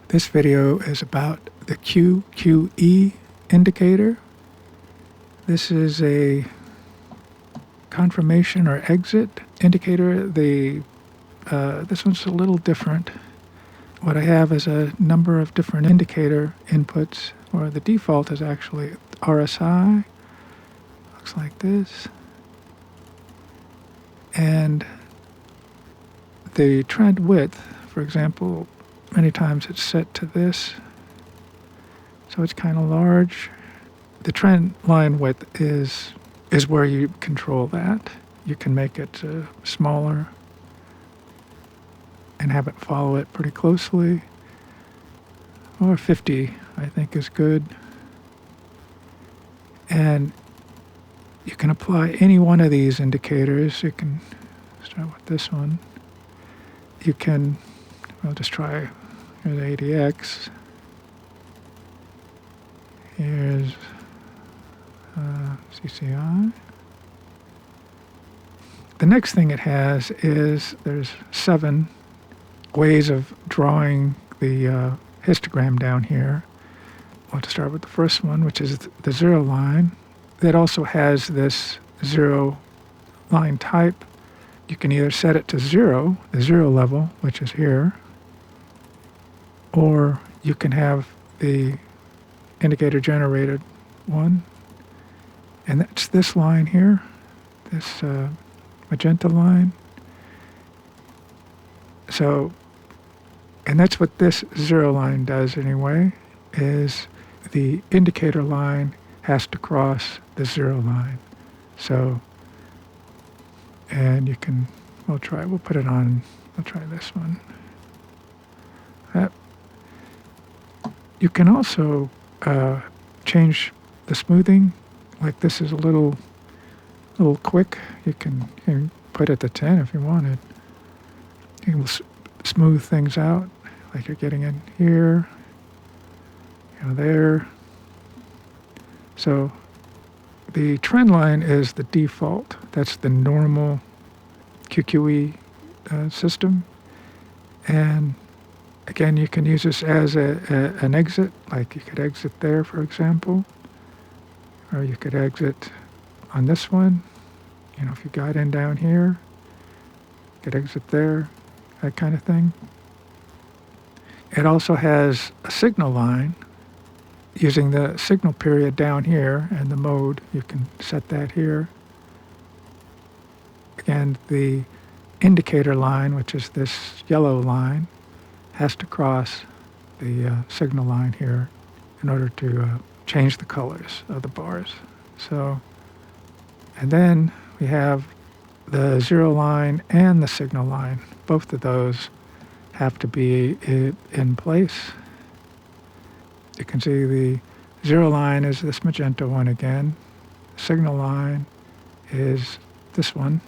This video is about the cQ-QQE indicator. This is a confirmation or exit indicator. This one's a little different. What I have is a number of different indicator inputs, or the default is actually RSI. Looks like this. And the trend width, for example, many times it's set to this, so it's kind of large. The trend line width is where you control that. You can make it smaller and have it follow it pretty closely. Or 50, I think, is good. And you can apply any one of these indicators. You can start with this one. You can, I'll just try, here's ADX. Here's CCI. The next thing it has is there's 7 ways of drawing the histogram down here. I'll just start with the first one, which is the 0 line. That also has this 0 line type. You can either set it to 0, the 0 level, which is here, or you can have the indicator generated one, and that's this line here, this magenta line. So, and that's what this 0 line does anyway, is the indicator line has to cross the 0 line. So, and you can, we'll put it on, I'll try this one. You can also change the smoothing. Like this is a little quick. You can put it to 10 if you wanted. You can smooth things out, like you're getting in here, there. So the trend line is the default. That's the normal cQ-QQE system. And again, you can use this as an exit, like you could exit there, for example, or you could exit on this one. If you got in down here, you could exit there, that kind of thing. It also has a signal line. Using the signal period down here and the mode, you can set that here. Again, the indicator line, which is this yellow line, has to cross the signal line here in order to change the colors of the bars. So, and then we have the 0 line and the signal line. Both of those have to be in place. You can see the 0 line is this magenta one again. The signal line is this one.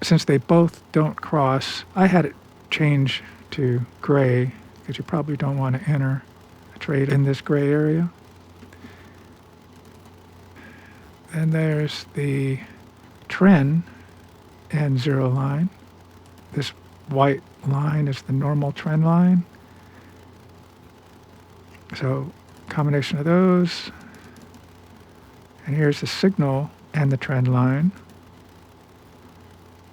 Since they both don't cross, I had it change to gray, because you probably don't want to enter a trade in this gray area. Then there's the trend and 0 line. This white line is the normal trend line. So combination of those, and here's the signal and the trend line.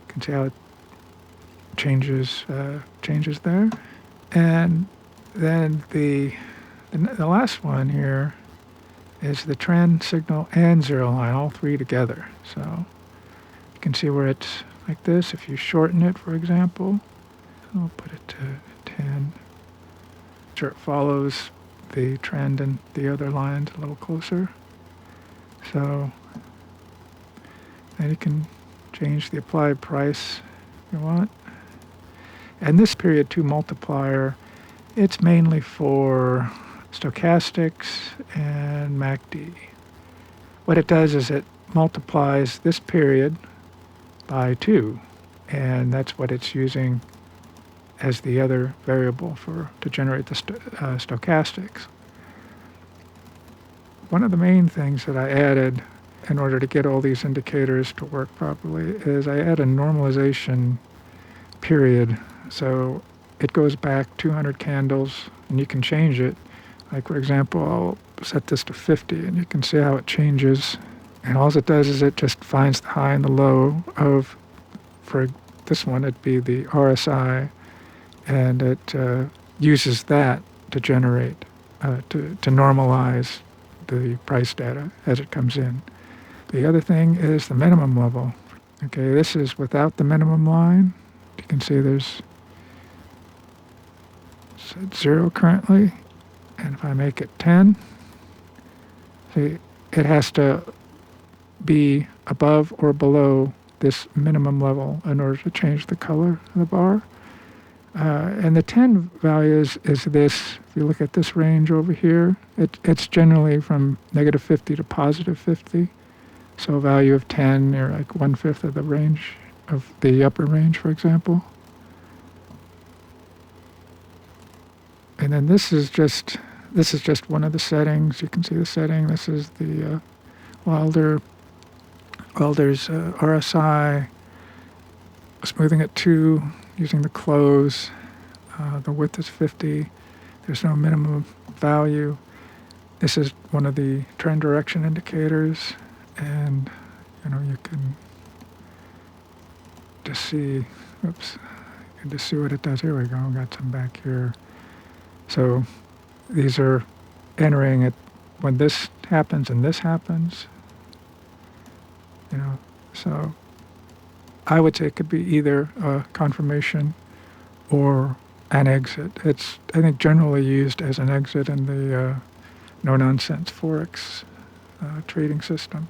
You can see how it changes there. And then the last one here is the trend, signal, and 0 line, all 3 together. So you can see where it's like this. If you shorten it, for example, I'll put it to 10. Sure, it follows the trend and the other lines a little closer. So then you can change the applied price if you want. And this period 2 multiplier, it's mainly for stochastics and MACD. What it does is it multiplies this period by 2, and that's what it's using as the other variable to generate the stochastics. One of the main things that I added in order to get all these indicators to work properly is I add a normalization period. So it goes back 200 candles and you can change it. Like, for example, I'll set this to 50, and you can see how it changes. And all it does is it just finds the high and the low of, for this one, it'd be the RSI, and it uses that to generate, to normalize the price data as it comes in. The other thing is the minimum level. Okay, this is without the minimum line. You can see it's at 0 currently. And if I make it 10, see, it has to be above or below this minimum level in order to change the color of the bar. And the 10 value is this. If you look at this range over here, it's generally from -50 to +50. So a value of 10, or like 1/5 of the range, of the upper range, for example. And then this is just one of the settings. You can see the setting. This is the Wilder's RSI, smoothing at 2, using the close. The width is 50. There's no minimum value. This is one of the trend direction indicators, and you can just see. Oops, you can just see what it does. Here we go. Got some back here. So these are entering it when this happens and this happens. So I would say it could be either a confirmation or an exit. It's, I think, generally used as an exit in the no-nonsense Forex trading system.